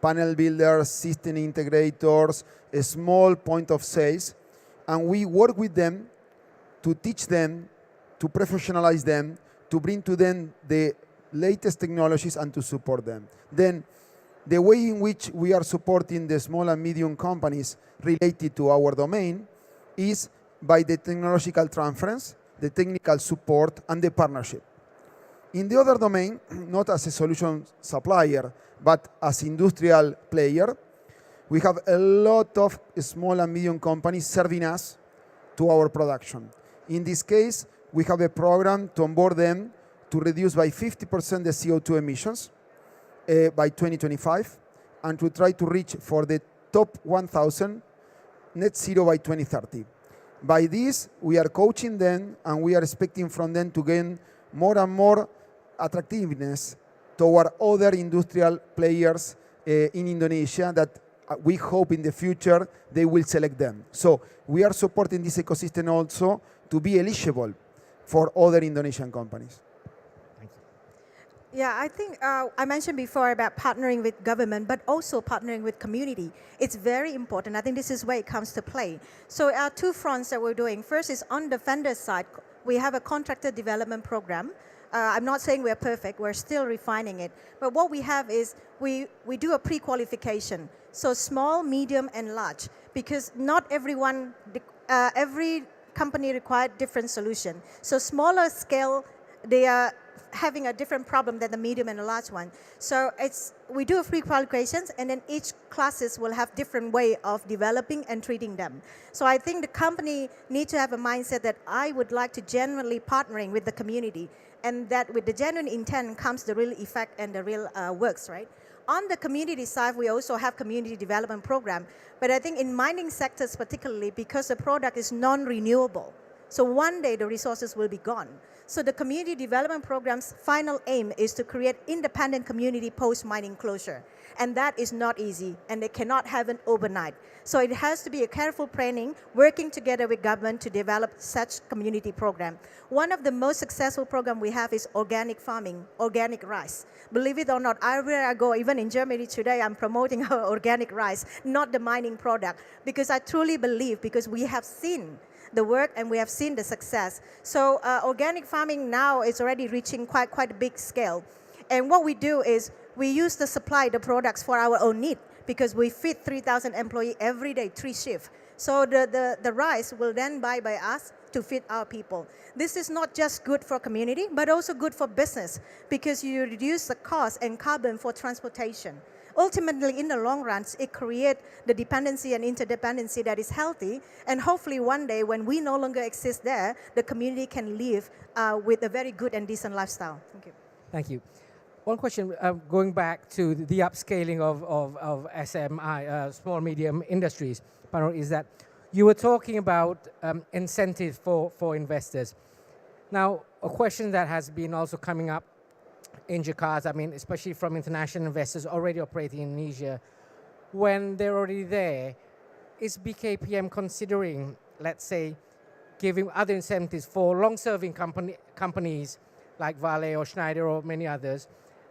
panel builders, system integrators, a small point of sales, and we work with them to teach them, to professionalize them, to bring to them the latest technologies and to support them. Then the way in which we are supporting the small and medium companies related to our domain is by the technological transference, the technical support, and the partnership. In the other domain, not as a solution supplier, but as industrial player, we have a lot of small and medium companies serving us to our production. In this case, we have a program to onboard them to reduce by 50% the CO2 emissions by 2025, and to try to reach for the top 1,000 net zero by 2030. By this, we are coaching them, and we are expecting from them to gain more and more attractiveness toward other industrial players in Indonesia that we hope in the future they will select them. So we are supporting this ecosystem also to be eligible for other Indonesian companies. Yeah, I think I mentioned before about partnering with government, but also partnering with community. It's very important. I think this is where it comes to play. So our two fronts that we're doing. First is on the vendor side, we have a contractor development program. I'm not saying we're perfect, we're still refining it. But what we have is we do a pre-qualification. So small, medium, and large, because not everyone, every company requires different solution. So smaller scale, they are having a different problem than the medium and the large one. So we do a free qualifications, and then each classes will have different way of developing and treating them. So I think the company needs to have a mindset that I would like to genuinely partnering with the community, and that with the genuine intent comes the real effect and the real works, right? On the community side, we also have community development program, but I think in mining sectors particularly, because the product is non-renewable, so one day the resources will be gone. So the community development program's final aim is to create independent community post-mining closure. And that is not easy, and they cannot happen overnight. So it has to be a careful planning, working together with government to develop such community program. One of the most successful program we have is organic farming, organic rice. Believe it or not, everywhere I go, even in Germany today, I'm promoting our organic rice, not the mining product, because I truly believe, because we have seen the work and we have seen the success. So organic farming now is already reaching quite a big scale. And what we do is we use the supply the products for our own need, because we feed 3,000 employees every day, 3 shifts. So the rice will then buy by us to feed our people. This is not just good for community, but also good for business, because you reduce the cost and carbon for transportation. Ultimately, in the long run, it creates the dependency and interdependency that is healthy, and hopefully one day when we no longer exist there, the community can live with a very good and decent lifestyle. Thank you. Thank you. One question, going back to the upscaling of SMI, small medium industries, is that you were talking about incentives for investors. Now, a question that has been also coming up in Jakarta, I mean, especially from international investors already operating in Indonesia, when they're already there, is BKPM considering, let's say, giving other incentives for long-serving companies like Vale or Schneider or many others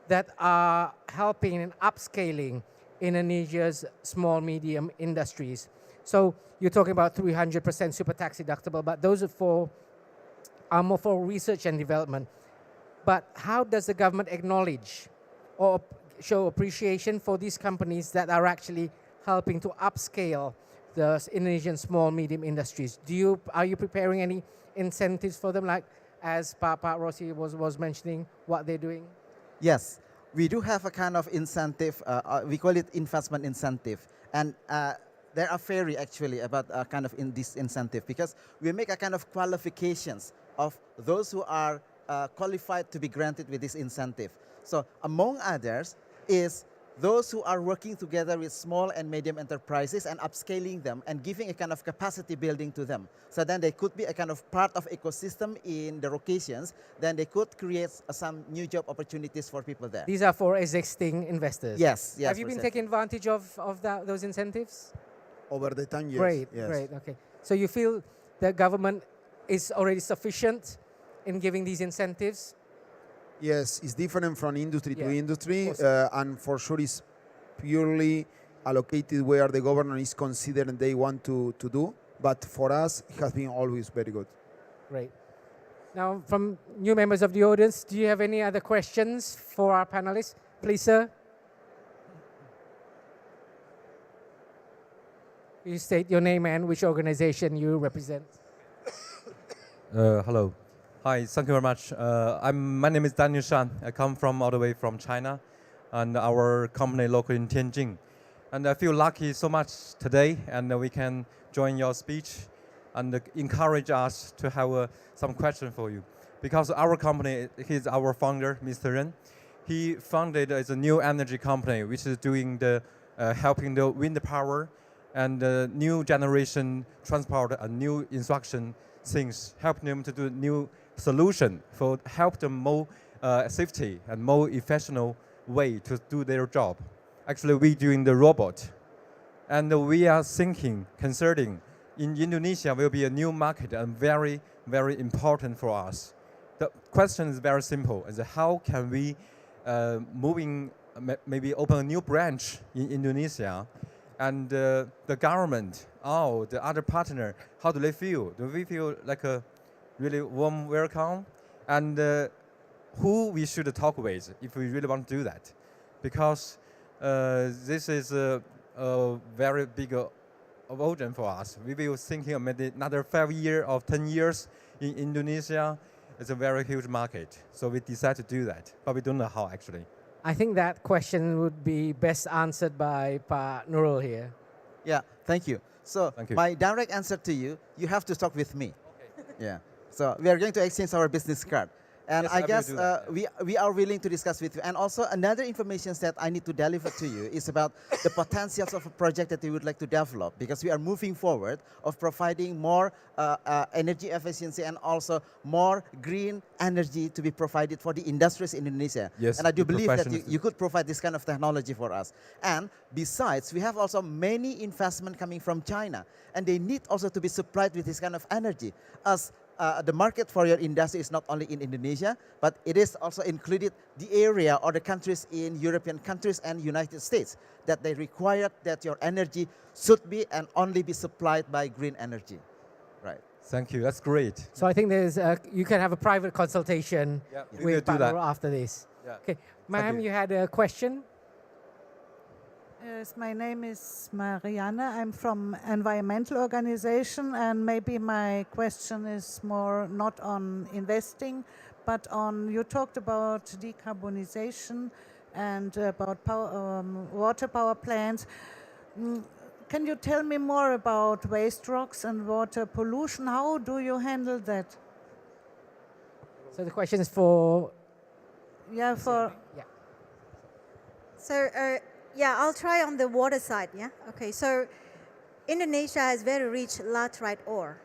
that are helping in upscaling Indonesia's small, medium industries? So you're talking about 300% super tax deductible, but those are more for research and development. but how does the government acknowledge or show appreciation for these companies that are actually helping to upscale the Indonesian small medium industries? Are you preparing any incentives for them, like as Pak Rossi was mentioning what they're doing? Yes, we do have a kind of incentive. We call it investment incentive, and there are theory actually about kind of in this incentive, because we make a kind of qualifications of those who are qualified to be granted with this incentive. So among others is those who are working together with small and medium enterprises and upscaling them and giving a kind of capacity building to them. So then they could be a kind of part of ecosystem in the locations. Then they could create some new job opportunities for people there. These are for existing investors. Yes, yes. Have you been taking advantage of those incentives? Over the time, yes. Great, yes. great. Okay. So you feel the government is already sufficient in giving these incentives? Yes, it's different from industry to Yeah, industry, of course. and for sure it's purely allocated where the government is considering they want to do. But for us, it has been always very good. Great. Now, from new members of the audience, do you have any other questions for our panelists? Please, sir. You state your name and which organization you represent. Hello. Hi, thank you very much. My name is Daniel Shan. I come from all the way from China, and our company local in Tianjin. And I feel lucky so much today, and we can join your speech and encourage us to have some question for you. Because our company, he's our founder, Mr. Ren. He founded as a new energy company, which is doing the helping the wind power and new generation transport and new instruction things, help them to do new solution for help them more safety and more efficient way to do their job. Actually, we doing the robot, and we are thinking, concerning in Indonesia will be a new market and very, very important for us. The question is very simple: is how can we maybe open a new branch in Indonesia, and the government or the other partner, how do they feel? Do we feel like a really warm welcome? And who we should talk with if we really want to do that? Because this is a very big audience for us. We will thinking maybe another 5 years or 10 years in Indonesia. It's a very huge market. So we decided to do that, but we don't know how actually. I think that question would be best answered by Pak Nurul here. Yeah, thank you. So Thank you. my direct answer to you, you have to talk with me. Yeah. So we are going to exchange our business card. And Yes, I I will guess do that, we are willing to discuss with you. And also another information that I need to deliver to you is about the potentials of a project that we would like to develop, because we are moving forward of providing more energy efficiency and also more green energy to be provided for the industries in Indonesia. Yes, and I do the believe that professionals. you could provide this kind of technology for us. And besides, we have also many investment coming from China, and they need also to be supplied with this kind of energy. As the market for your industry is not only in Indonesia, but it is also included the area or the countries in European countries and United States that they require that your energy should be and only be supplied by green energy. Right. Thank you. That's great. So I think you can have a private consultation Yeah, we will with do Pak that. Nurul after this. Yeah. Okay, Thank ma'am, you. you had a question? Yes, my name is Mariana. I'm from environmental organization, and maybe my question is more not on investing, but on, you talked about decarbonization and about water power plants. Can you tell me more about waste rocks and water pollution? How do you handle that? So the question is for... Yeah, for Yeah. So, yeah, I'll try on the water side, yeah? Okay, so Indonesia has very rich laterite ore.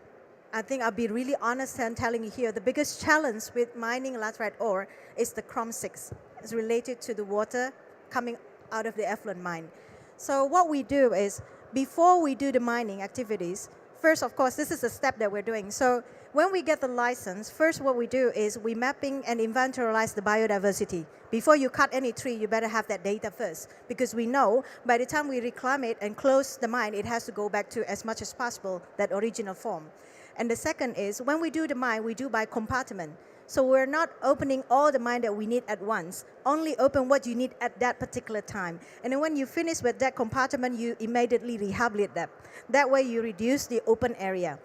I think I'll be really honest and telling you here, the biggest challenge with mining laterite ore is the Chrome 6. It's related to the water coming out of the effluent mine. So what we do is, before we do the mining activities, first, of course, this is a step that we're doing. So when we get the license, first what we do is we mapping and inventorize the biodiversity. Before you cut any tree, you better have that data first, because we know by the time we reclaim it and close the mine, it has to go back to as much as possible that original form. And the second is, when we do the mine, we do by compartment. So we're not opening all the mine that we need at once. Only open what you need at that particular time. And then when you finish with that compartment, you immediately rehabilitate that. That way you reduce the open area,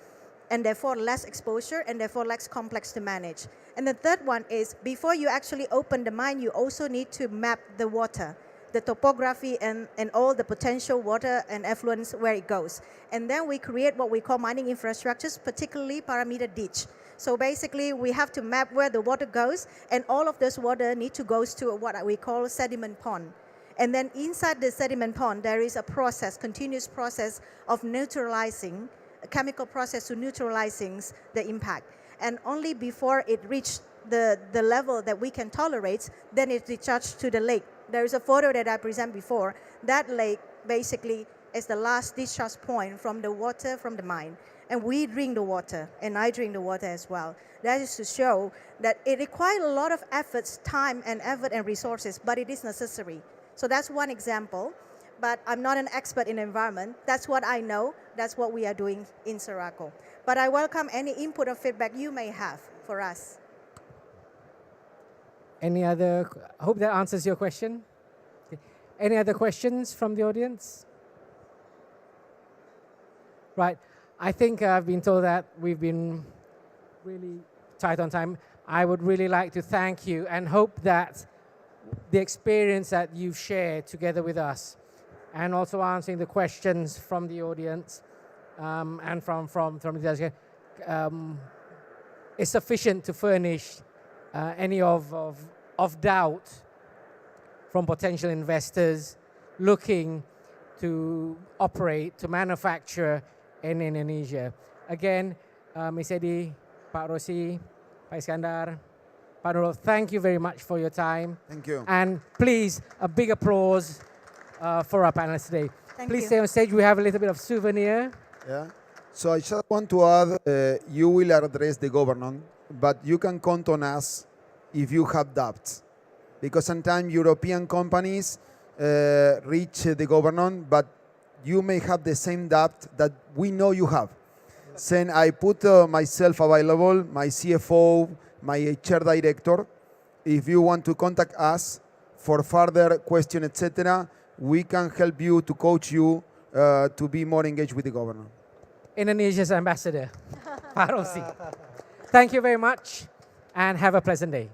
and therefore less exposure, and therefore less complex to manage. And the third one is, before you actually open the mine, you also need to map the water, the topography and all the potential water and effluents where it goes. And then we create what we call mining infrastructures, particularly parameter ditch. So basically we have to map where the water goes, and all of this water need to go to what we call sediment pond. And then inside the sediment pond, there is a process, continuous process of neutralizing, a chemical process to neutralizing the impact. And only before it reaches the level that we can tolerate, then it's discharged to the lake. There is a photo that I presented before. That lake basically is the last discharge point from the water from the mine. And we drink the water, and I drink the water as well. That is to show that it requires a lot of efforts, time and effort and resources, but it is necessary. So that's one example, but I'm not an expert in environment. That's what I know. That's what we are doing in Seraco. But I welcome any input or feedback you may have for us. Any other, I hope that answers your question. Any other questions from the audience? Right, I think I've been told that we've been really tight on time. I would really like to thank you and hope that the experience that you've shared together with us, and also answering the questions from the audience and from the is sufficient to furnish any of doubt from potential investors looking to operate, to manufacture in Indonesia. Again, Ms. Edi, Pak Rosi, Pak Iskandar, Pak Nurul, thank you very much for your time. Thank you. And please, a big applause for our panelists today. Please stay on stage. We have a little bit of souvenir. Yeah. So I just want to add, you will address the government, but you can count on us if you have doubts. Because sometimes European companies reach the government, but you may have the same doubt that we know you have. Then I put myself available, my CFO, my HR director. If you want to contact us for further question, etc., we can help you to coach you to be more engaged with the government. Indonesia's ambassador, Pak Rosi. Thank you very much and have a pleasant day.